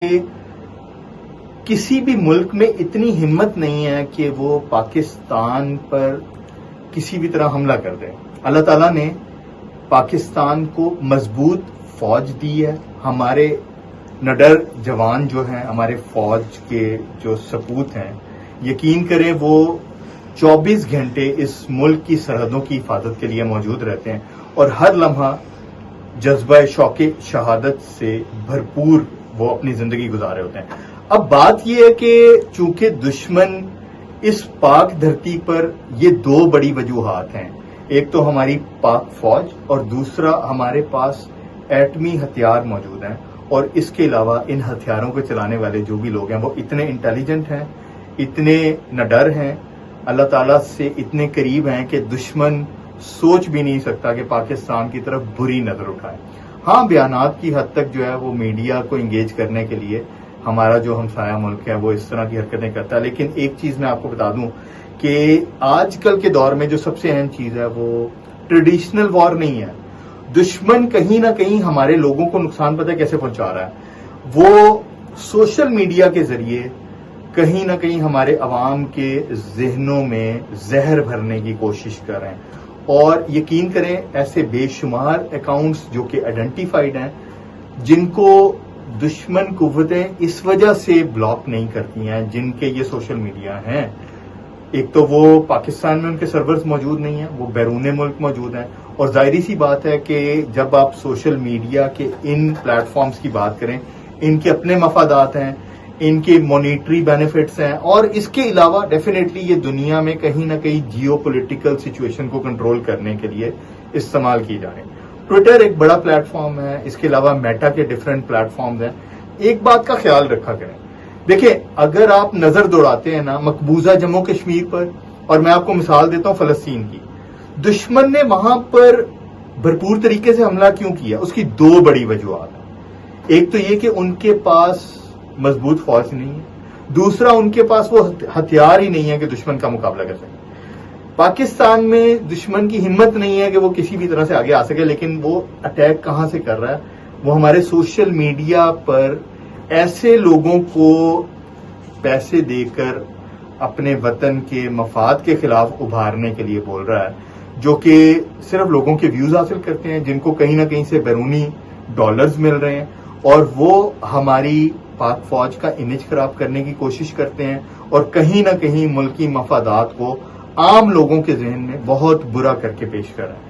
کہ کسی بھی ملک میں اتنی ہمت نہیں ہے کہ وہ پاکستان پر کسی بھی طرح حملہ کر دے۔ اللہ تعالیٰ نے پاکستان کو مضبوط فوج دی ہے۔ ہمارے نڈر جوان جو ہیں، ہمارے فوج کے جو سپوت ہیں، یقین کریں وہ 24 گھنٹے اس ملک کی سرحدوں کی حفاظت کے لیے موجود رہتے ہیں اور ہر لمحہ جذبہ شوق شہادت سے بھرپور وہ اپنی زندگی گزارے ہوتے ہیں۔ اب بات یہ ہے کہ چونکہ دشمن اس پاک دھرتی پر یہ دو بڑی وجوہات ہیں، ایک تو ہماری پاک فوج اور دوسرا ہمارے پاس ایٹمی ہتھیار موجود ہیں، اور اس کے علاوہ ان ہتھیاروں کو چلانے والے جو بھی لوگ ہیں وہ اتنے انٹیلیجنٹ ہیں، اتنے نڈر ہیں، اللہ تعالیٰ سے اتنے قریب ہیں کہ دشمن سوچ بھی نہیں سکتا کہ پاکستان کی طرف بری نظر اٹھائے۔ ہاں، بیانات کی حد تک جو ہے وہ میڈیا کو انگیج کرنے کے لیے ہمارا جو ہمسایہ ملک ہے وہ اس طرح کی حرکتیں کرتا ہے، لیکن ایک چیز میں آپ کو بتا دوں کہ آج کل کے دور میں جو سب سے اہم چیز ہے وہ ٹریڈیشنل وار نہیں ہے۔ دشمن کہیں نہ کہیں ہمارے لوگوں کو نقصان پتہ کیسے پہنچا رہا ہے، وہ سوشل میڈیا کے ذریعے کہیں نہ کہیں ہمارے عوام کے ذہنوں میں زہر بھرنے کی کوشش کر رہے ہیں، اور یقین کریں ایسے بے شمار اکاؤنٹس جو کہ آئیڈینٹیفائڈ ہیں جن کو دشمن قوتیں اس وجہ سے بلاک نہیں کرتی ہیں، جن کے یہ سوشل میڈیا ہیں، ایک تو وہ پاکستان میں ان کے سرورز موجود نہیں ہیں، وہ بیرون ملک موجود ہیں، اور ظاہری سی بات ہے کہ جب آپ سوشل میڈیا کے ان پلیٹ فارمز کی بات کریں، ان کے اپنے مفادات ہیں، ان کے مانیٹری بینیفٹس ہیں، اور اس کے علاوہ ڈیفینیٹلی یہ دنیا میں کہیں نہ کہیں جیو پولیٹیکل سچویشن کو کنٹرول کرنے کے لیے استعمال کی جا رہے ہیں۔ ٹویٹر ایک بڑا پلیٹ فارم ہے، اس کے علاوہ میٹا کے ڈیفرنٹ پلیٹ فارمز ہیں۔ ایک بات کا خیال رکھا کریں، دیکھیں اگر آپ نظر دوڑاتے ہیں نا مقبوضہ جموں کشمیر پر، اور میں آپ کو مثال دیتا ہوں فلسطین کی، دشمن نے وہاں پر بھرپور طریقے سے حملہ کیوں کیا؟ اس کی دو بڑی وجوہات ہیں۔ ایک تو یہ کہ ان کے پاس مضبوط فوج نہیں ہے، دوسرا ان کے پاس وہ ہتھیار ہی نہیں ہے کہ دشمن کا مقابلہ کر سکے۔ پاکستان میں دشمن کی ہمت نہیں ہے کہ وہ کسی بھی طرح سے آگے آ سکے، لیکن وہ اٹیک کہاں سے کر رہا ہے؟ وہ ہمارے سوشل میڈیا پر ایسے لوگوں کو پیسے دے کر اپنے وطن کے مفاد کے خلاف ابھارنے کے لیے بول رہا ہے، جو کہ صرف لوگوں کے ویوز حاصل کرتے ہیں، جن کو کہیں نہ کہیں سے بیرونی ڈالرز مل رہے ہیں، اور وہ ہماری پاک فوج کا امیج خراب کرنے کی کوشش کرتے ہیں، اور کہیں نہ کہیں ملکی مفادات کو عام لوگوں کے ذہن میں بہت برا کر کے پیش کر رہے ہیں۔